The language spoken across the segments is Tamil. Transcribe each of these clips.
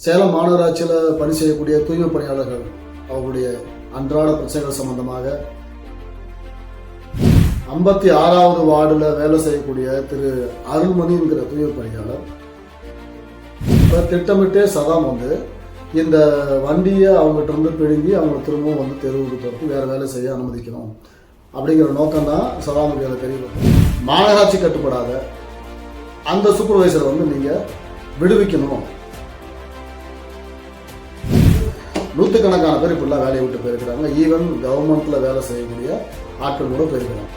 சேலம் மாநகராட்சியில் பணி செய்யக்கூடிய தூய்மை பணியாளர்கள் அவர்களுடைய அன்றாட பிரச்சனைகள் சம்பந்தமாக 56வது வார்டில் வேலை செய்யக்கூடிய திரு அருள்மணி என்கிற தூய்மை பணியாளர் திட்டமிட்டே சதாம் இந்த வண்டியை அவங்ககிட்ட இருந்து பிடுங்கி அவங்க திரும்பவும் தெருவுக்கு துரத்தி வேறு வேலை செய்ய அனுமதிக்கணும் அப்படிங்கிற நோக்கம்தான் சதாமுக்கு அதை தெரியும். மாநகராட்சி கட்டுப்படாத அந்த சூப்பர்வைசரை நீங்கள் விடுவிக்கணும். நூற்றுக்கணக்கான பேர் இப்படிலாம் வேலையை விட்டு போயிருக்கிறாங்க. ஈவன் கவர்மெண்ட்டில் வேலை செய்யக்கூடிய ஆட்கள் கூட போயிருக்கிறாங்க.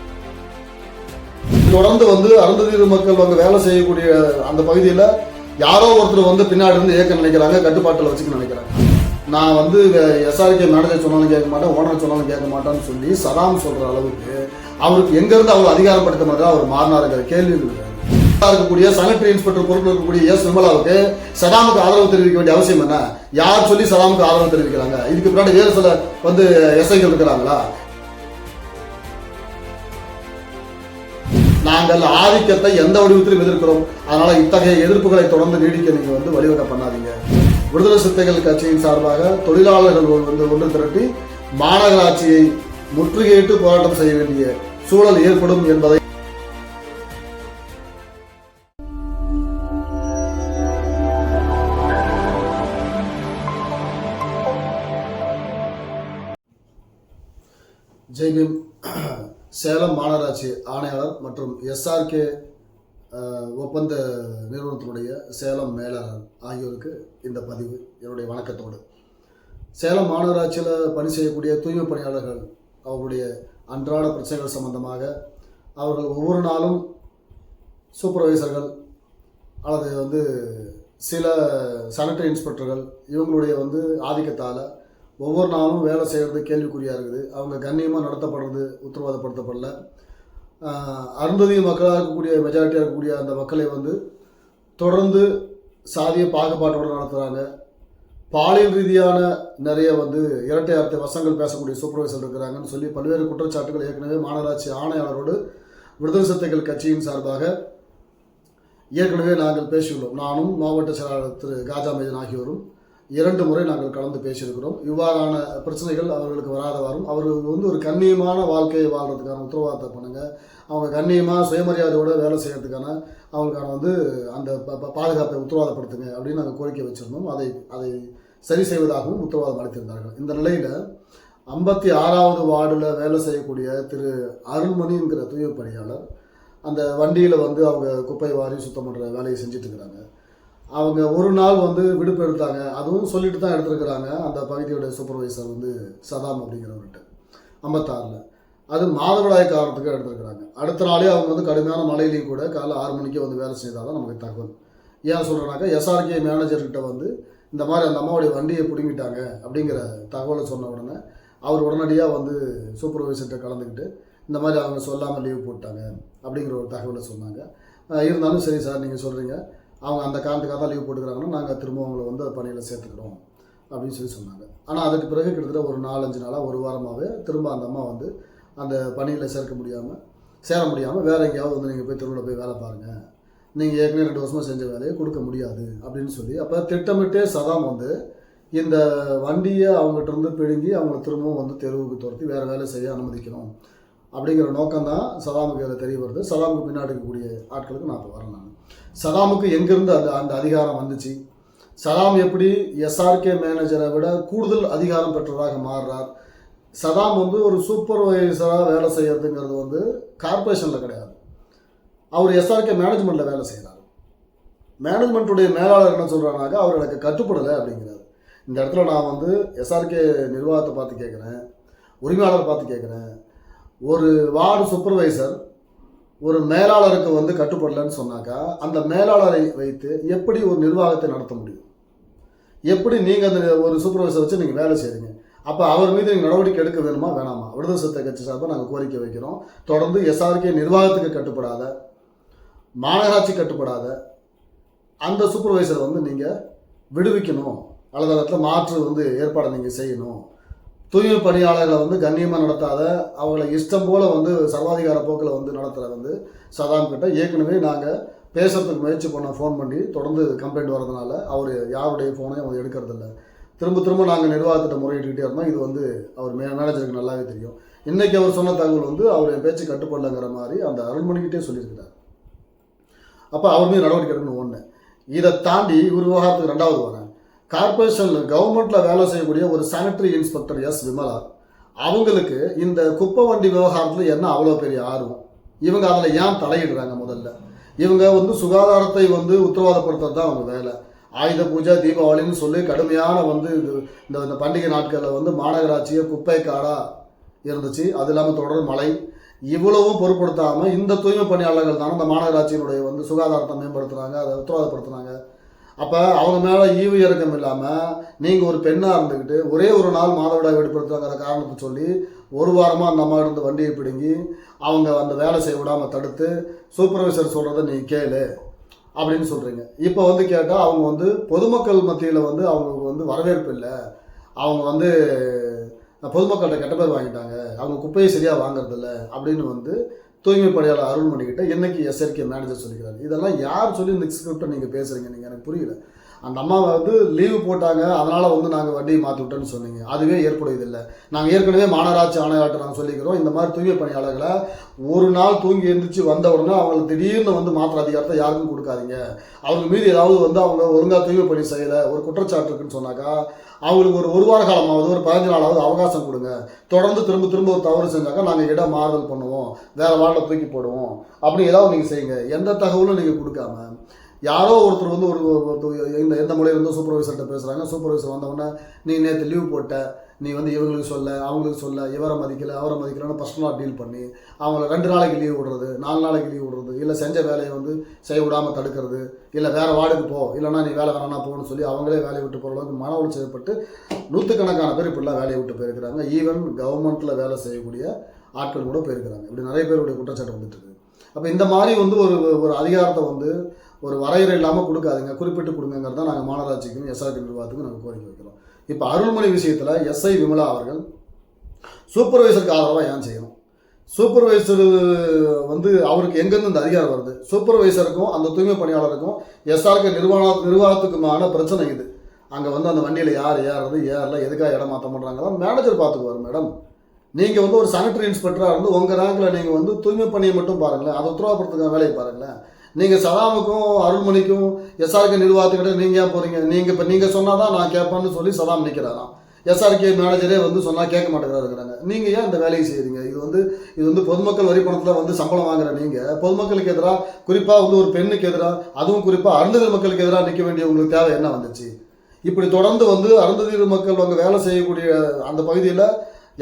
தொடர்ந்து அருந்ததி மக்கள் வேலை செய்யக்கூடிய அந்த பகுதியில் யாரோ ஒருத்தர் பின்னாடி இருந்து இயக்க நினைக்கிறாங்க, கட்டுப்பாட்டில் வச்சுக்க நினைக்கிறாங்க. நான் எஸ்ஆர்கே மேனேஜர் சொன்னாலும் கேட்க மாட்டேன், ஓனர் சொன்னாலும் கேட்க மாட்டேன்னு சொல்லி சதாம் சொல்கிற அளவுக்கு அவருக்கு எங்கேருந்து அவர் அதிகாரப்படுத்த மாதிரி அவர் மாறினாருங்கிற கேள்வி இருக்கக்கூடிய சானிட்டரி இன்ஸ்பெக்டர் பொறுப்பில் இருக்கக்கூடிய எஸ் விமலாவுக்கு சதாமுக்கு ஆதரவு தெரிவிக்க வேண்டிய அவசியம் என்ன? யார் சொல்லி சதாமுக்கு ஆதரவு தெரிவிக்கிறாங்க? இதுக்கு பின்னாடி வேறு சில எஸ்ஐகள் இருக்கிறாங்களா? நாங்கள் ஆதிக்கத்தை எந்த வடிவத்திலும் எதிர்க்கிறோம். அதனால இத்தகைய எதிர்ப்புகளை தொடர்ந்து நீடிக்க நீங்க வழிவகை பண்ணாதீங்க. விடுதலை சிறுத்தைகள் கட்சியின் சார்பாக தொழிலாளர்கள் ஒன்று திரட்டி மாநகராட்சியை முற்றுகையிட்டு போராட்டம் செய்ய வேண்டிய சூழல் ஏற்படும் என்பதை ஜெய்பீம். சேலம் மாநகராட்சி ஆணையாளர் மற்றும் எஸ்ஆர்கே ஒப்பந்த நிறுவனத்தினுடைய சேலம் மேலாளர் ஆகியோருக்கு இந்த பதிவு என்னுடைய வணக்கத்தோடு. சேலம் மாநகராட்சியில் பணி செய்யக்கூடிய தூய்மை பணியாளர்கள் அவர்களுடைய அன்றாட பிரச்சனைகள் சம்பந்தமாக அவர்கள் ஒவ்வொரு நாளும் சூப்பர்வைசர்கள் அல்லது சில சானிட்டரி இன்ஸ்பெக்டர்கள் இவங்களுடைய ஆதிக்கத்தால் ஒவ்வொரு நாளும் வேலை செய்கிறது கேள்விக்குறியாக இருக்குது. அவங்க கண்ணியமாக நடத்தப்படுறது உத்தரவாதப்படுத்தப்படல. அருந்ததி மக்களாக இருக்கக்கூடிய மெஜாரிட்டியாக இருக்கக்கூடிய அந்த மக்களை தொடர்ந்து சாதிய பாகுபாட்டோடு நடத்துகிறாங்க. பாலியல் ரீதியான நிறைய இரட்டை அர்த்த வசங்கள் பேசக்கூடிய சூப்பர்வைசர் இருக்கிறாங்கன்னு சொல்லி பல்வேறு குற்றச்சாட்டுகள் ஏற்கனவே மாநகராட்சி ஆணையாளரோடு விடுதலை சிறுத்தைகள் கட்சியின் சார்பாக ஏற்கனவே நாங்கள் பேசியுள்ளோம். நானும் மாவட்ட செயலாளர் திரு காஜா மைதன் ஆகியோரும் 2 முறை நாங்கள் கலந்து பேசியிருக்கிறோம். இவ்வாறான பிரச்சனைகள் அவர்களுக்கு வராதவாறும் அவர்கள் ஒரு கண்ணியமான வாழ்க்கையை வாழ்கிறதுக்கான உத்தரவாதத்தை பண்ணுங்கள். அவங்க கண்ணியமாக சுயமரியாதையோடு வேலை செய்கிறதுக்கான அவங்களுக்கான அந்த பாதுகாப்பை உத்தரவாதப்படுத்துங்க அப்படின்னு நாங்கள் கோரிக்கை வச்சுருந்தோம். அதை சரி செய்வதாகவும் உத்தரவாதம் அளித்திருந்தார்கள். இந்த நிலையில் 56வது வார்டில் வேலை செய்யக்கூடிய திரு அருள்மணி என்கிற தூய்மை பணியாளர் அந்த வண்டியில் அவங்க குப்பை வாரி சுத்தம் பண்ணுற வேலையை செஞ்சுட்டு இருக்கிறாங்க. அவங்க ஒரு நாள் விடுப்பு எடுத்தாங்க. அதுவும் சொல்லிட்டு தான் எடுத்துருக்கிறாங்க. அந்த பகுதியோடைய சூப்பர்வைசர் சதாம் அப்படிங்கிறவர்கிட்ட 56ல் அது மாதவிடாய் காரணத்துக்கு எடுத்துருக்கிறாங்க. அடுத்த நாளே அவங்க கடுமையான மழையிலையும் கூட காலைல 6 மணிக்கு வேலை செய்தால் தான் நமக்கு தகவல். ஏன் சொல்கிறேன்னாக்கா எஸ்ஆர்கே மேனேஜர்கிட்ட இந்த மாதிரி அந்த அம்மாவுடைய வண்டியை பிடுங்கிட்டாங்க அப்படிங்கிற தகவலை சொன்ன உடனே அவர் உடனடியாக சூப்பர்வைசர்கிட்ட கலந்துக்கிட்டு இந்த மாதிரி அவங்க சொல்லாமல் லீவ் போட்டாங்க அப்படிங்கிற ஒரு தகவலை சொன்னாங்க. இருந்தாலும் சரி சார், நீங்கள் சொல்கிறீங்க அவங்க அந்த காரணத்துக்காக தான் லீவ் போட்டுக்கிறாங்கன்னா நாங்கள் திரும்ப அவங்களை பணியில் சேர்த்துக்கிறோம் அப்படின்னு சொல்லி சொன்னாங்க. ஆனால் அதுக்கு பிறகு கிட்டத்தட்ட ஒரு 4-5 நாளாக ஒரு வாரமாகவே திரும்ப அந்த அம்மா அந்த பணியில் சேர முடியாமல் வேறு எங்கேயாவது நீங்கள் போய் தெருவில் போய் வேலை பாருங்கள், நீங்கள் ஏற்கனவே 2 வருஷமாக செஞ்ச வேலையை கொடுக்க முடியாது அப்படின்னு சொல்லி அப்போ திட்டமிட்டே சதாம் இந்த வண்டியை அவங்ககிட்ட இருந்து பிடுங்கி அவங்கள திரும்பவும் தெருவுக்கு துரத்தி வேறு வேலை செய்ய அனுமதிக்கணும் அப்படிங்கிற நோக்கம்தான் சதாமுக்கு அதில் தெரிய வருது. சதாமுக்கு பின்னாடி இருக்கக்கூடிய ஆட்களுக்கு நான் இப்போ வரேன். சதாமுக்கு எங்கேருந்து அந்த அதிகாரம் வந்துச்சு? சதாம் எப்படி எஸ்ஆர்கே மேனேஜரை விட கூடுதல் அதிகாரம் பெற்றதாக மாறுறார்? சதாம் ஒரு சூப்பர்வைசராக வேலை செய்யறதுங்கிறது கார்பரேஷனில் கிடையாது. அவர் எஸ்ஆர்கே மேனேஜ்மெண்ட்டில் வேலை செய்கிறார். மேனேஜ்மெண்ட்டுடைய மேலாளர் என்ன சொல்கிறானாக்கா அவர் எனக்கு கட்டுப்படலை அப்படிங்கிறார். இந்த இடத்துல நான் எஸ்ஆர்கே நிர்வாகத்தை பார்த்து கேட்குறேன், உரிமையாளர் பார்த்து கேட்குறேன். ஒரு வார்டு சூப்பர்வைசர் ஒரு மேலாளருக்கு கட்டுப்படலைன்னு சொன்னாக்கா அந்த மேலாளரை வைத்து எப்படி ஒரு நிர்வாகத்தை நடத்த முடியும்? எப்படி நீங்கள் அந்த ஒரு சூப்பர்வைசர் வச்சு நீங்கள் வேலை செய்கிறீங்க? அப்போ அவர் மீது நீங்கள் நடவடிக்கை எடுக்க வேணுமா வேணாமா? விடுதலை சிறுத்தை கட்சி சார்பாக நாங்கள் கோரிக்கை வைக்கிறோம். தொடர்ந்து எஸ்ஆர்கே நிர்வாகத்துக்கு கட்டுப்படாத, மாநகராட்சி கட்டுப்படாத அந்த சூப்பர்வைசரை நீங்கள் விடுவிக்கணும். அல்லது இடத்துல மாற்று ஏற்பாடை நீங்கள் செய்யணும். தூய்மை பணியாளர்களை கண்ணியமாக நடத்தாத, அவங்கள இஷ்டம் போல் சர்வாதிகார போக்கில் நடத்துகிற சதாம் கிட்ட ஏற்கனவே நாங்கள் பேசுறதுக்கு முயற்சி பண்ண ஃபோன் பண்ணி தொடர்ந்து கம்ப்ளைண்ட் வரதுனால அவர் யாருடைய ஃபோனையும் அவர் எடுக்கிறதில்ல. திரும்ப திரும்ப நாங்கள் நிர்வாகத்திட்ட முறையிட்டுக்கிட்டே இருந்தோம். இது வந்து அவர் மேனேஜருக்கு நல்லாவே தெரியும். இன்றைக்கி அவர் சொன்ன தகவல் வந்து அவர் என் பேச்சு கட்டுப்படலைங்கிற மாதிரி அந்த அருள்மணிக்கிட்டே சொல்லியிருக்கிறார். அப்போ அவர் மீது நடவடிக்கை எடுக்கணும் ஒன்று. இதை தாண்டி ஒரு விவகாரத்துக்கு ரெண்டாவது வரேன். கார்பரேஷனில் கவர்மெண்ட்டில் வேலை செய்யக்கூடிய ஒரு சானிட்டரி இன்ஸ்பெக்டர் எஸ் விமலா, அவங்களுக்கு இந்த குப்பை வண்டி விவகாரத்தில் என்ன அவ்வளோ பெரிய ஆர்வம்? இவங்க அதில் ஏன் தலையிடுறாங்க? முதல்ல இவங்க வந்து சுகாதாரத்தை வந்து உத்தரவாதப்படுத்துறது தான் அவங்க வேலை. ஆயுத பூஜை, தீபாவளின்னு சொல்லி கடுமையான வந்து இந்த பண்டிகை நாட்களில் வந்து மாநகராட்சியை குப்பை காடாக இருந்துச்சு. அது இல்லாமல் தொடர் மழை, இவ்வளவும் பொருட்படுத்தாமல் இந்த தூய்மை பணியாளர்கள் தானே இந்த மாநகராட்சியினுடைய வந்து சுகாதாரத்தை மேம்படுத்துகிறாங்க, அதை உத்தரவாதப்படுத்துனாங்க. அப்போ அவங்க மேலே ஈவு இறக்கம் இல்லாமல் நீங்கள் ஒரு பெண்ணாக இருந்துக்கிட்டு ஒரே ஒரு நாள் மாதவிடாய் வெளிப்படுத்துறாங்கிற காரணத்தை சொல்லி ஒரு வாரமாக அந்த அம்மா இருந்து வண்டியை பிடுங்கி அவங்க அந்த வேலை செய்ய விடாமல் தடுத்து சூப்பர்வைசர் சொல்கிறத நீ கேளு அப்படின்னு சொல்கிறீங்க. இப்போ வந்து கேட்டால் அவங்க வந்து பொதுமக்கள் மத்தியில் வந்து அவங்களுக்கு வந்து வரவேற்பு இல்லை, அவங்க வந்து பொதுமக்கள்கிட்ட கெட்ட பேர் வாங்கிட்டாங்க, அவங்க குப்பையை சரியாக வாங்குறதில்ல அப்படின்னு வந்து தூய்மை பணியாளர் அருள்மணிக்கிட்ட இன்னைக்கு எஸ்ஆர்கே மேனேஜர் சொல்லிக்கிறாரு. இதெல்லாம் யார் சொல்லி இந்த ஸ்கிரிப்டை நீங்கள் பேசுகிறீங்க? நீங்கள் எனக்கு புரியல. அந்த அம்மா வந்து லீவு போட்டாங்க, அதனால் வந்து நாங்கள் வண்டியை மாற்றி விட்டோன்னு சொன்னீங்க. அதுவே ஏற்புடையதில்லை. நாங்கள் ஏற்கனவே மாநகராட்சி ஆணையாளர்கிட்ட நாங்கள் சொல்லிக்கிறோம், இந்த மாதிரி தூய்மை பணியாளர்களை ஒரு நாள் தூங்கி எழுந்திரிச்சு வந்த உடனே அவங்களுக்கு திடீர்னு வந்து மாற்ற அதிகாரத்தை யாருக்கும் கொடுக்காதீங்க. அவங்க மீது ஏதாவது வந்து அவங்க ஒழுங்காக தூய்மை பணி செய்யலை, ஒரு குற்றச்சாட்டு இருக்குன்னு சொன்னாக்கா அவங்களுக்கு ஒரு வார காலமாவது ஒரு 15 நாளாவது அவகாசம் கொடுங்க. தொடர்ந்து திரும்ப ஒரு தவறு செஞ்சாக்கா நாங்கள் இடம் மாறுதல் பண்ணுவோம், வேறு வார்டில் தூக்கி போடுவோம் அப்படின்னு ஏதாவது நீங்கள் செய்யுங்க. எந்த தகவலும் நீங்கள் கொடுக்காம யாரோ ஒருத்தர் வந்து எந்த மொழியில் வந்து சூப்பர்வைசர்கிட்ட பேசுகிறாங்க. சூப்பர்வைசர் வந்தவுடனே நீ நேற்று லீவ் போட்ட, நீ வந்து இவங்களுக்கு சொல்ல அவங்களுக்கு சொல்ல, இவரை மதிக்கலை அவரை மதிக்கலைன்னு பர்சனலாக டீல் பண்ணி அவங்கள 2 நாளைக்கு லீவ் விடுறது, 4 நாளைக்கு லீவ் விடுறது, இல்லை செஞ்ச வேலையை வந்து செய்ய விடாமல் தடுக்கிறது, இல்லை வேறு வார்டுக்கு போ, இல்லைனா நீ வேலை வேணான்னா போகணும்னு சொல்லி அவங்களே வேலையை விட்டு போகிற அளவுக்கு மன உளைச்சல் ஏற்பட்டு நூற்றுக்கணக்கான பேர் இப்படிலாம் வேலையை விட்டு போயிருக்கிறாங்க. ஈவன் கவர்மெண்ட்டில் வேலை செய்யக்கூடிய ஆட்கள் கூட போயிருக்கிறாங்க. இப்படி நிறைய பேருடைய குற்றச்சாட்டு வந்துட்டு இருக்குது. அப்போ இந்த மாதிரி வந்து ஒரு அதிகாரத்தை வந்து ஒரு வரையறை இல்லாமல் கொடுக்காதுங்க, குறிப்பிட்டு கொடுங்கிறது தான் நாங்கள் மாநகராட்சிக்கும் எஸ்ஆர்கே நிர்வாகத்துக்கும் நாங்கள் கோரிக்கை வைக்கிறோம். இப்போ அருள்மணி விஷயத்தில் எஸ்ஐ விமலா அவர்கள் சூப்பர்வைசருக்கு ஆதரவாக ஏன் செய்யணும்? சூப்பர்வைசர் வந்து அவருக்கு எங்கேருந்து இந்த அதிகாரம் வருது? சூப்பர்வைசருக்கும் அந்த தூய்மை பணியாளருக்கும் எஸ்ஆர்கே நிர்வாகத்துக்குமான பிரச்சனை இது. அங்கே வந்து அந்த வண்டியில் யார் ஏறுறது ஏறல, எதுக்காக இடம் மாற்றம் பண்ணுறாங்க மேனேஜர் பார்த்துக்குவார். மேடம், நீங்கள் வந்து ஒரு சானிட்டரி இன்ஸ்பெக்டராக இருந்து உங்கள் ரேங்கில் நீங்கள் வந்து தூய்மை பணியை மட்டும் பாருங்களேன், அதை உத்தரவாதப்படுத்துகிற வேலையை பாருங்களேன். நீங்கள் சதாமுக்கும் அருள்மணிக்கும் எஸ்ஆர்கே நிர்வாகத்துக்கிட்ட நீங்கள் ஏன் போகிறீங்க? நீங்கள் சொன்னால் தான் நான் கேட்பேன்னு சொல்லி சதாம் நிற்கிறாராம். எஸ்ஆர்கே மேனேஜரே வந்து சொன்னால் கேட்க மாட்டேங்கிறாருங்கிறாங்க. நீங்கள் ஏன் இந்த வேலையை செய்கிறீங்க? இது வந்து பொதுமக்கள் வரி பணத்தில் வந்து சம்பளம் வாங்குற நீங்கள் பொதுமக்களுக்கு எதிராக, குறிப்பாக வந்து ஒரு பெண்ணுக்கு எதிராக, அதுவும் குறிப்பாக அருந்ததியர் மக்களுக்கு எதிராக நிற்க வேண்டிய உங்களுக்கு தேவை என்ன வந்துச்சு? இப்படி தொடர்ந்து வந்து அருந்ததியர் மக்கள் அவங்க வேலை செய்யக்கூடிய அந்த பகுதியில்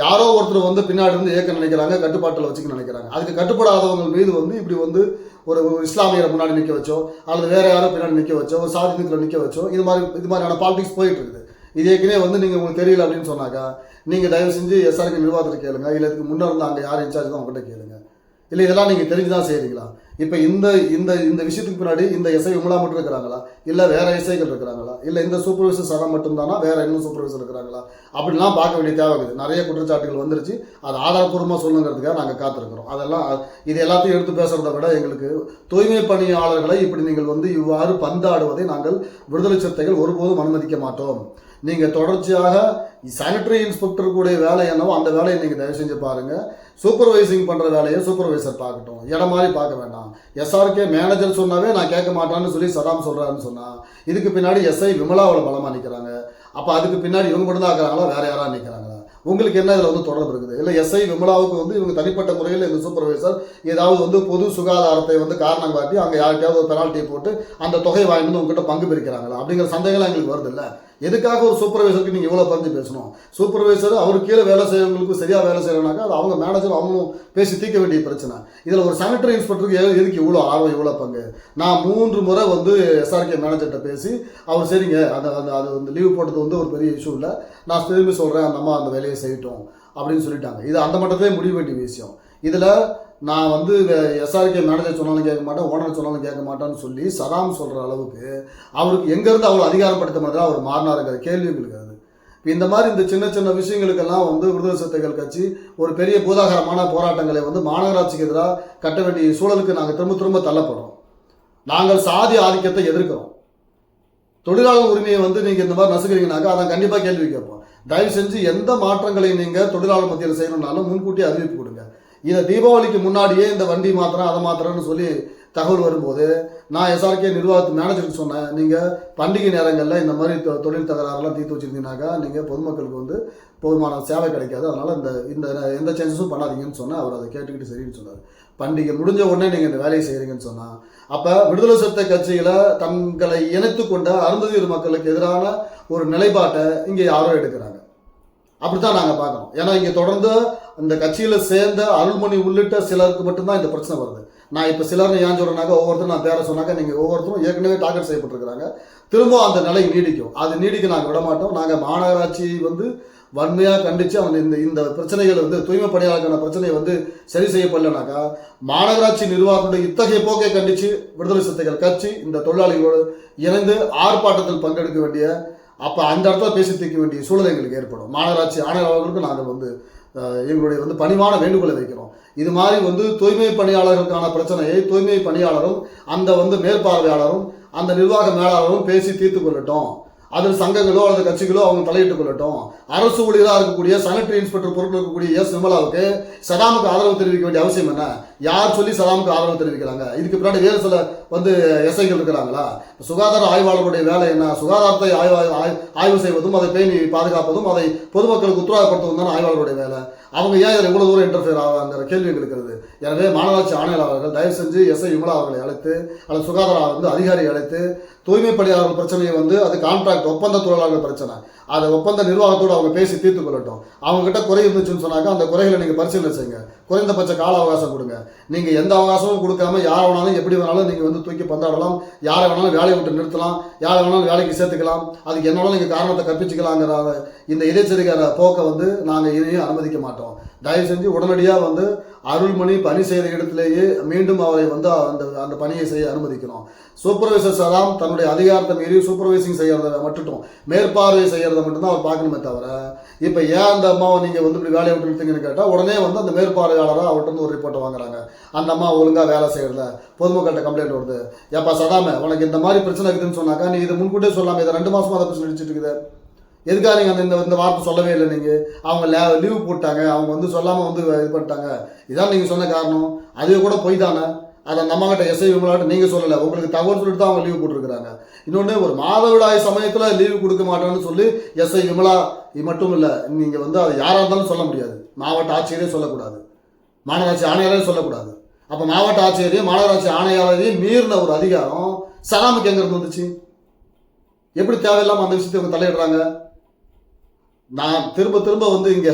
யாரோ ஒருத்தர் வந்து பின்னாடி இருந்து இயக்க நினைக்கிறாங்க, கட்டுப்பாட்டில் வச்சுக்க நினைக்கிறாங்க. அதுக்கு கட்டுப்படாதவங்க மீது வந்து இப்படி வந்து ஒரு இஸ்லாமியரை முன்னாடி நிற்க வச்சோ, அல்லது வேற யாரோ பின்னாடி நிற்க வச்சோ, ஒரு சாதியத்தில் நிற்க வச்சோ, இது மாதிரியான பாலிடிக்ஸ் போயிட்டு இருக்குது. இது ஏற்கனவே வந்து நீங்கள் உங்களுக்கு தெரியல அப்படின்னு சொன்னாக்கா நீங்கள் தயவு செஞ்சு எஸ்ஆர்கே நிர்வாகத்தில் கேளுங்க, இல்லை இதுக்கு முன்னே இருந்து அங்கே யார் இன்சார்ஜ் தான் அவங்ககிட்ட கேளுங்க. இல்லை இதெல்லாம் நீங்கள் தெரிஞ்சு தான் செய்கிறீங்களா? இப்போ இந்த விஷயத்துக்கு பின்னாடி இந்த எஸ்ஐ விமலா மட்டும் இருக்கிறாங்களா, இல்லை வேற எஸ்ஐகள் இருக்கிறாங்களா, இல்லை இந்த சூப்பர்வைசர் சரம் மட்டும்தானா, வேற இன்னும் சூப்பர்வைசர் இருக்கிறாங்களா அப்படின்லாம் பார்க்க வேண்டிய தேவை இருக்குது. நிறைய குற்றச்சாட்டுகள் வந்துருச்சு, அது ஆதாரப்பூர்வமாக சொல்லுங்கிறதுக்காக நாங்கள் காத்திருக்கிறோம். அதெல்லாம் இது எல்லாத்தையும் எடுத்து பேசுறதை விட எங்களுக்கு தூய்மை பணியாளர்களை இப்படி நீங்கள் வந்து இவ்வாறு பந்தாடுவதை நாங்கள் விடுதலை சிறுத்தைகள் ஒருபோதும் அனுமதிக்க மாட்டோம். நீங்கள் தொடர்ச்சியாக சானிட்டரி இன்ஸ்பெக்டருக்குடைய வேலை என்னவோ அந்த வேலையை நீங்கள் தயவு செஞ்சு பாருங்கள். சூப்பர்வைசிங் பண்ணுற வேலையை சூப்பர்வைசர் பார்க்கட்டும், இடம் மாதிரி பார்க்க வேண்டாம். எஸ்ஆர்கே மேனேஜர் சொன்னாவே நான் கேட்க மாட்டான்னு சொல்லி சதாம் சொல்கிறாருன்னு சொன்னால் இதுக்கு பின்னாடி எஸ்ஐ விமலாவில் பலமாக நிற்கிறாங்க. அப்போ அதுக்கு பின்னாடி இவங்க மட்டும் தான் இருக்கிறாங்களா, வேறு யாராக நிற்கிறாங்களா? உங்களுக்கு என்ன இதில் வந்து தொடர்பு இருக்குது? இல்லை எஸ்ஐ விமலாவுக்கு வந்து இவங்க தனிப்பட்ட முறையில் இந்த சூப்பர்வைசர் ஏதாவது வந்து பொது சுகாதாரத்தை வந்து காரணம் காட்டி அங்கே யார்கிட்டயாவது ஒரு பெனால்ட்டி போட்டு அந்த தொகை வாங்கி வந்து உங்ககிட்ட பங்கு பிரிக்கிறாங்களா அப்படிங்கிற சந்தேகம்லாம் எங்களுக்கு வருது. இல்லை எதுக்காக ஒரு சூப்பர்வைசருக்கு நீங்கள் இவ்வளோ பறிஞ்சு பேசணும்? சூப்பர்வைசர் அவர் கீழே வேலை செய்யறவங்களுக்கு சரியாக வேலை செய்யணும்னாக்கா அது அவங்க மேனேஜர் அவங்களும் பேசி தீர்க்க வேண்டிய பிரச்சனை. இதில் ஒரு சானிட்டரி இன்ஸ்பெக்டருக்கு எதுக்கு இவ்வளோ ஆர்வம், இவ்வளோ பங்கு? நான் 3 முறை வந்து எஸ்ஆர்கே மேனேஜர்கிட்ட பேசி அவர் சரிங்க அது வந்து லீவ் போட்டது வந்து ஒரு பெரிய இஷ்யூ இல்லை, நான் திரும்பி சொல்கிறேன் அந்த அம்மா அந்த வேலையை செய்யட்டும் அப்படின்னு சொல்லிட்டாங்க. இது அந்த மட்டத்திலே முடிய வேண்டிய விஷயம். இதில் நான் வந்து எஸ்ஆர்கே மேனேஜர் சொன்னாலும் கேட்க மாட்டேன், ஓனர் சொன்னாலும் கேட்க மாட்டேன்னு சொல்லி சதாம் சொல்கிற அளவுக்கு அவருக்கு எங்கேருந்து அவ்வளோ அதிகாரப்படுத்த மாதிரி அவர் மாறினாருங்கிற கேள்விகள் இருக்காது. இப்போ இந்த மாதிரி இந்த சின்ன சின்ன விஷயங்களுக்கெல்லாம் வந்து விடுதலை சிறுத்தைகள் கட்சி ஒரு பெரிய பூதாகரமான போராட்டங்களை வந்து மாநகராட்சிக்கு எதிராக கட்ட வேண்டிய சூழலுக்கு நாங்கள் திரும்ப தள்ளப்படுறோம். நாங்கள் சாதி ஆதிக்கத்தை எதிர்க்கிறோம். தொழிலாளர் உரிமையை வந்து நீங்கள் இந்த மாதிரி நசுக்கிறீங்கனாக்கா அதை கண்டிப்பாக கேள்வி கேட்போம். தயவு செஞ்சு எந்த மாற்றங்களையும் நீங்கள் தொழிலாளர் மத்தியில் செய்யணும்னாலும் முன்கூட்டியே அறிவிப்பு கொடுங்க. இதை தீபாவளிக்கு முன்னாடியே இந்த வண்டி மாத்திரம் அதை மாத்திரம்னு சொல்லி தகவல் வரும்போது நான் எஸ்ஆர்கே நிர்வாகத்து மேனேஜருக்கு சொன்னேன், நீங்கள் பண்டிகை நேரங்களில் இந்த மாதிரி தொழில் தகராறுலாம் தீர்த்து வச்சுருந்தீங்கன்னாக்கா நீங்கள் பொதுமக்களுக்கு வந்து போதுமான சேவை கிடைக்காது, அதனால் இந்த எந்த சேஞ்சஸும் பண்ணாதீங்கன்னு சொன்னால் அவர் அதை கேட்டுக்கிட்டு சரின்னு சொன்னார். பண்டிகை முடிஞ்ச உடனே நீங்கள் இந்த வேலையை செய்கிறீங்கன்னு சொன்னால் அப்போ விடுதலை சிறுத்தை கட்சியில் தங்களை இணைத்து கொண்ட அருந்ததியர் மக்களுக்கு எதிரான ஒரு நிலைப்பாட்டை இங்கே யாரோ எடுக்கிறாங்க. அப்படித்தான் நாங்கள் பார்க்கணும். ஏன்னா இங்கே தொடர்ந்து அந்த கட்சியில் சேர்ந்த அருள்மணி உள்ளிட்ட சிலருக்கு மட்டும்தான் இந்த பிரச்சனை வருது. நான் இப்போ சிலர்னு ஏன் சொல்கிறேன்னாக்கா ஒவ்வொருத்தரும் நான் பேரை சொன்னாக்கா நீங்கள் ஒவ்வொருத்தரும் ஏற்கனவே டார்கெட் செய்யப்பட்டிருக்கிறாங்க. திரும்ப அந்த நிலை நீடிக்கும். அது நீடிக்க நாங்கள் விட மாட்டோம். நாங்கள் மாநகராட்சி வந்து வன்மையாக கண்டித்து அவன் இந்த பிரச்சனைகள் வந்து தூய்மை பணியாளருக்கான பிரச்சனையை வந்து சரி செய்யப்படலைனாக்கா மாநகராட்சி நிர்வாகத்துடைய இத்தகைய போக்கை கண்டித்து விடுதலை சிறுத்தைகள் கட்சி இந்த தொழிலாளிகளோடு இணைந்து ஆர்ப்பாட்டத்தில் பங்கெடுக்க வேண்டிய அப்போ அந்த இடத்துல பேசி தீர்க்க வேண்டிய சூழல் எங்களுக்கு ஏற்படும். மாநகராட்சி ஆணையாளர்களுக்கு நாங்கள் வந்து எங்களுடைய வந்து பணிவான வேண்டுகோளை வைக்கிறோம். இது மாதிரி வந்து தூய்மை பணியாளர்களுக்கான பிரச்சனையை தூய்மை பணியாளரும் அந்த வந்து மேற்பார்வையாளரும் அந்த நிர்வாக மேலாளரும் பேசி தீர்த்து கொள்ளட்டும். அதில் சங்கங்களோ அல்லது கட்சிகளோ அவங்க தலையிட்டுக் கொள்ளட்டும். அரசு ஊழியராக இருக்கக்கூடிய சானிட்டரி இன்ஸ்பெக்டர் பொறுப்பில் இருக்கக்கூடிய எஸ் விமலாவுக்கு சதாமுக்கு ஆதரவு தெரிவிக்க வேண்டிய அவசியம் என்ன? யார் சொல்லி சதாமுக்கு ஆதரவு தெரிவிக்கிறாங்க? இதுக்கு பின்னாடி வேறு சில வந்து எஸ்ஐகள் இருக்கிறாங்களா? சுகாதார ஆய்வாளருடைய வேலை என்ன? சுகாதாரத்தை ஆய்வு செய்வதும் அதை பேணி பாதுகாப்பதும் அதை பொதுமக்களுக்கு உத்தரவாதப்படுத்துவதும் தான் ஆய்வாளருடைய வேலை. அவங்க ஏன் இதில் இவ்வளோ தூரம் இன்டர்ஃபியர் ஆகாங்கிற கேள்வி இருக்கிறது. எனவே மாநகராட்சி ஆணையாளர்கள் தயவு செஞ்சு எஸ்ஐ விமலா அவர்களை அழைத்து அல்லது சுகாதார வந்து அதிகாரியை அழைத்து தூய்மை பணியாளர்கள் பிரச்சனையை வந்து அது கான்ட்ராக்ட் ஒப்பந்த தொழிலாளர்கள் பிரச்சனை அதை ஒப்பந்த நிர்வாகத்தோடு அவங்க பேசி தீர்த்து கொள்ளட்டும். அவங்ககிட்ட குறை இருந்துச்சுன்னு சொன்னாக்கா அந்த குறைகளை நீங்கள் பரிசீலனை செய்யுங்க. குறைந்தபட்ச கால அவகாசம் கொடுங்க. நீங்கள் எந்த அவகாசமும் கொடுக்காம யாரை வேணாலும் எப்படி வேணாலும் நீங்கள் வந்து தூக்கி பந்தாடலாம், யாரை வேணாலும் வேலையை விட்டு நிறுத்தலாம், யாரை வேணாலும் வேலைக்கு சேர்த்துக்கலாம், அதுக்கு என்ன வேணாலும் நீங்கள் காரணத்தை கற்பிச்சுக்கலாங்கிற இந்த இடைச்செருகிற போக்கை வந்து நாங்கள் இனியும் அனுமதிக்க மாட்டோம். தயவு செஞ்சு உடனடியாக வந்து அருள்மணி பணி செய்கிற இடத்திலேயே மீண்டும் அவரை வந்து அந்த பணியை செய்ய அனுமதிக்கணும். சூப்பர்வைசர் சதாம் தன்னுடைய அதிகாரத்தை மீறி சூப்பர்வைசிங் செய்கிறத மட்டும் மேற்பார்வை செய்கிறத மட்டும்தான் அவர் பார்க்கணுமே தவிர இப்போ ஏன் அந்த அம்மாவை நீங்கள் வந்து இப்படி வேலையை விட்டு நிறுத்தீங்கன்னு கேட்டால் உடனே வந்து அந்த மேற்பார்வையாளராக அவர்கிட்ட வந்து ஒரு ரிப்போர்ட்டை வாங்குறாங்க. அந்த அம்மா ஒழுங்காக வேலை செய்கிறத பொதுமக்கள்கிட்ட கம்ப்ளைண்ட் வருது. ஏப்பா சதாமே உனக்கு இந்த மாதிரி பிரச்சனை இருக்குதுன்னு சொன்னாக்கா நீ இது முன்கூட்டியே சொல்லாமல் இதை 2 மாதமாக அதை பிரச்சனை நடிச்சிட்டு இருக்குது. எதுக்காக நீங்கள் இந்த வார்த்தை சொல்லவே இல்லை? நீங்கள் அவங்க லீவு போட்டாங்க, அவங்க வந்து சொல்லாமல் வந்து இது பண்ணிட்டாங்க, இதான் நீங்கள் சொன்ன காரணம். அதுவே கூட போய் தானே. அதை நம்மகிட்ட எஸ்ஐ விமலாட்ட நீங்கள் சொல்லலை, உங்களுக்கு தகவல் சொல்லிட்டு தான் அவங்க லீவு போட்டிருக்கிறாங்க. இன்னொன்று ஒரு மாதவிடாய் சமயத்தில் லீவு கொடுக்க மாட்டேன்னு சொல்லி எஸ்ஐ விமலா மட்டும் இல்லை, நீங்கள் வந்து அதை யாராக இருந்தாலும் சொல்ல முடியாது. மாவட்ட ஆட்சியரே சொல்லக்கூடாது, மாநகராட்சி ஆணையாளரே சொல்லக்கூடாது. அப்போ மாவட்ட ஆட்சியரையும் மாநகராட்சி ஆணையாளரையும் மீறின ஒரு அதிகாரம் சதாமுக்கு எங்கேருந்து வந்துச்சு? எப்படி தேவையில்லாமல் அந்த விஷயத்தை அவங்க தலையிடுறாங்க? நான் திரும்ப வந்து இங்கே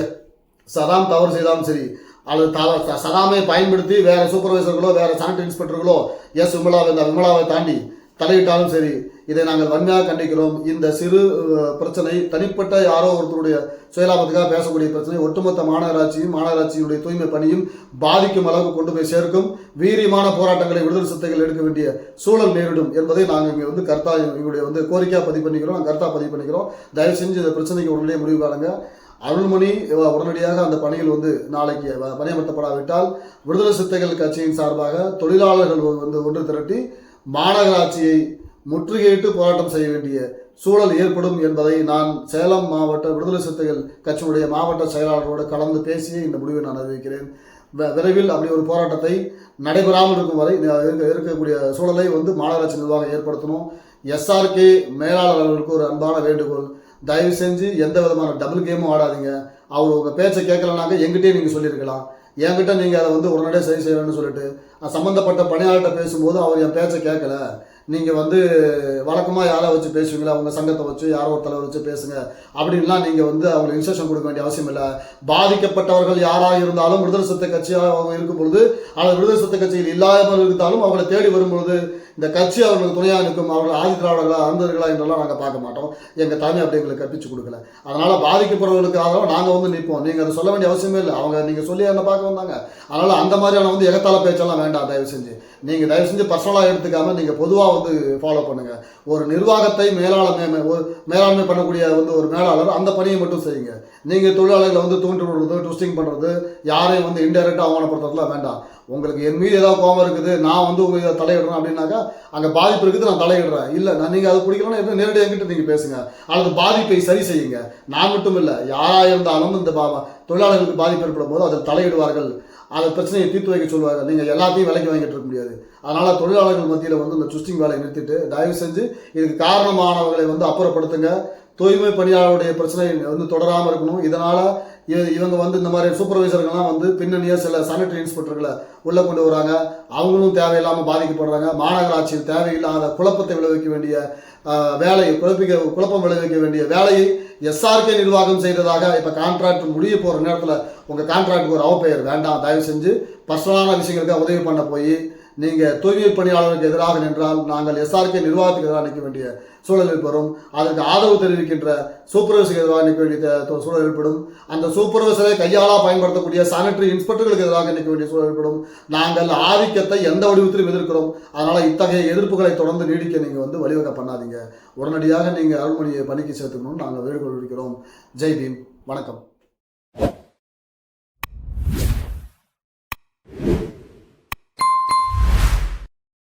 சதாம் தவறு செய்தாலும் சரி அல்லது சதாமை பயன்படுத்தி வேற சூப்பர்வைசர்களோ வேற சானிட்டரி இன்ஸ்பெக்டர்களோ எஸ் விமலாவை தாண்டி தலையிட்டாலும் சரி இதை நாங்கள் வன்மையாக கண்டிக்கிறோம். இந்த சிறு பிரச்சனை தனிப்பட்ட யாரோ ஒருத்தருடைய சுயலாபத்துக்காக பேசக்கூடிய பிரச்சனை ஒட்டுமொத்த மாநகராட்சியுடைய தூய்மை பணியும் பாதிக்கும் அளவுக்கு கொண்டு போய் சேர்க்கும். வீரியமான போராட்டங்களை விடுதலை சிறுத்தைகள் எடுக்க வேண்டிய சூழல் நேரிடும் என்பதை நாங்கள் இங்கே வந்து எங்களுடைய வந்து கோரிக்கையாக பதிவு பண்ணிக்கிறோம், நாங்கள் கருத்தாக பதிவு பண்ணிக்கிறோம். தயவு செஞ்சு இந்த பிரச்சனைக்கு உடனடியாக முடிவு காணுங்க. அருள்மணி உடனடியாக அந்த பணியில் வந்து நாளைக்கு பணியமர்த்தப்படாவிட்டால் விடுதலை சிறுத்தைகள் கட்சியின் சார்பாக தொழிலாளர்கள் வந்து ஒன்று திரட்டி மாநகராட்சியை முற்றுகையிட்டு போராட்டம் செய்ய வேண்டிய சூழல் ஏற்படும் என்பதை நான் சேலம் மாவட்ட விடுதலை சிறுத்தைகள் கட்சியினுடைய மாவட்ட செயலாளரோடு கலந்து பேசிய இந்த முடிவை நான் அறிவிக்கிறேன். விரைவில் அப்படி ஒரு போராட்டத்தை நடைபெறாமல் இருக்கும் வரை இருக்கக்கூடிய சூழலை வந்து மாநகராட்சி நிர்வாகம் ஏற்படுத்தணும். எஸ்ஆர்கே மேலாளர்களுக்கு ஒரு அன்பான வேண்டுகோள், தயவு செஞ்சு எந்த விதமான டபுள் கேமும் ஆடாதீங்க. அவர் உங்கள் பேச்சை கேட்கலனாக்க எங்கிட்டே நீங்கள் சொல்லியிருக்கலாம், என்கிட்ட நீங்கள் அதை வந்து உடனடியாக சரி செய்யணும்னு சொல்லிட்டு சம்மந்தப்பட்ட பணியாளர்கிட்ட பேசும்போது அவர் என் பேச்சை கேட்கல, நீங்கள் வந்து வழக்கமாக யாரை வச்சு பேசுவீங்களா, அவங்க சங்கத்தை வச்சு யாரோ ஒரு தலைவர் வச்சு பேசுங்க அப்படின்லாம் நீங்கள் வந்து அவங்களுக்கு இன்ஸ்ட்ரக்ஷன் கொடுக்க வேண்டிய அவசியம் இல்லை. பாதிக்கப்பட்டவர்கள் யாராக இருந்தாலும் விடுதலை சிறுத்தை கட்சியாக அவங்க இருக்கும் பொழுது அல்லது விடுதலை சிறுத்தை கட்சியில் இல்லாமல் இருந்தாலும் அவங்களை தேடி வரும்பொழுது இந்த கட்சி அவர்களுக்கு துணையாக நிற்கும். அவர்கள் ஆதி திராவிடர்களா அந்தர்களா என்றெல்லாம் நாங்கள் பார்க்க மாட்டோம். எங்கள் தலைமை அப்படி எங்களுக்கு கற்பிச்சு கொடுக்கல. அதனால் பாதிக்கப்படுறவர்களுக்காக நாங்கள் வந்து நிற்போம். நீங்கள் அதை சொல்ல வேண்டிய அவசியமே இல்லை. அவங்க நீங்கள் சொல்லி என்ன பார்க்க வந்தாங்க. அதனால் அந்த மாதிரியான வந்து எகத்தால பேச்செல்லாம் வேண்டாம். தயவு செஞ்சு நீங்கள் பர்சனலாக எடுத்துக்காமல் நீங்கள் பொதுவாக வந்து ஃபாலோ பண்ணுங்கள். ஒரு நிர்வாகத்தை மேலாண்மை பண்ணக்கூடிய வந்து ஒரு மேலாளர் அந்த பணியை மட்டும் செய்யுங்க. நீங்கள் தொழிலாளர்களை வந்து தூண்டி விடுறது, ட்விஸ்டிங் பண்ணுறது, யாரையும் வந்து இன்டைரக்டாக அவமானப்படுத்துறதுலாம் வேண்டாம். உங்களுக்கு என் மீது ஏதாவது கோபம் இருக்குது, நான் வந்து உங்க இதை தலையிடுறேன் அப்படின்னாக்கா அங்கே பாதிப்பு இருக்குது, நான் தலையிடுறேன். இல்லை, நீங்கள் அது பிடிக்கலன்னா என்ன நேரடியாக என்கிட்ட நீங்கள் பேசுங்க, அல்லது பாதிப்பை சரி செய்யுங்க. நான் மட்டும் இல்லை, யாராக இருந்தாலும் இந்த தொழிலாளர்களுக்கு பாதிப்பு ஏற்படும் போது அதில் தலையிடுவார்கள், அதை பிரச்சனையை தீர்த்து வைக்க சொல்லுவாங்க. நீங்கள் எல்லாத்தையும் விலைக்கு வாங்கிட்டு இருக்க முடியாது. அதனால் தொழிலாளர்கள் மத்தியில் வந்து இந்த ட்விஸ்டிங் வேலையை நிறுத்திட்டு தயவு செஞ்சு இதுக்கு காரணமானவர்களை வந்து அப்புறப்படுத்துங்க. தூய்மை பணியாளருடைய பிரச்சனை வந்து தொடராமல் இருக்கணும். இதனால் இவங்க வந்து இந்த மாதிரி சூப்பர்வைசர்கள்லாம் வந்து பின்னணியாக சில சானிட்டரி இன்ஸ்பெக்டர்களை உள்ளே கொண்டு வராங்க. அவங்களும் தேவையில்லாமல் பாதிக்கப்படுறாங்க. மாநகராட்சியில் தேவையில்லாத குழப்பத்தை விளைவிக்க வேண்டிய வேலையை குழப்பம் விளைவிக்க வேண்டிய வேலையை எஸ்ஆர்கே நிர்வாகம் செய்ததாக இப்போ கான்ட்ராக்ட் முடிய போகிற நேரத்தில் உங்கள் கான்ட்ராக்டுக்கு ஒரு அவப்பெயர் வேண்டாம். தயவு செஞ்சு பர்சனலான விஷயங்களுக்கு உதவி பண்ண போய் நீங்கள் தூய்மை பணியாளருக்கு எதிராக நின்றால் நாங்கள் எஸ்ஆர்கே நிர்வாகத்துக்கு எதிராக நிற்க வேண்டிய சூழல் ஏற்படும். அதற்கு ஆதரவு தெரிவிக்கின்ற சூப்பர்வைசருக்கு எதிராக நிற்க வேண்டிய சூழல் ஏற்படும். அந்த சூப்பர்வைசரை கையாளாக பயன்படுத்தக்கூடிய சானிட்டரி இன்ஸ்பெக்டர்களுக்கு எதிராக நிற்க வேண்டிய சூழல் ஏற்படும். நாங்கள் ஆதிக்கத்தை எந்த வடிவத்திலும் எதிர்க்கிறோம். அதனால் இத்தகைய எதிர்ப்புகளை தொடர்ந்து நீடிக்க நீங்கள் வந்து வழிவகை பண்ணாதீங்க. உடனடியாக நீங்கள் அருள்மொழியை பணிக்கு சேர்த்துக்கணும்னு நாங்கள் வேண்டுகோள் விடுக்கிறோம். ஜெய் பீம். வணக்கம்.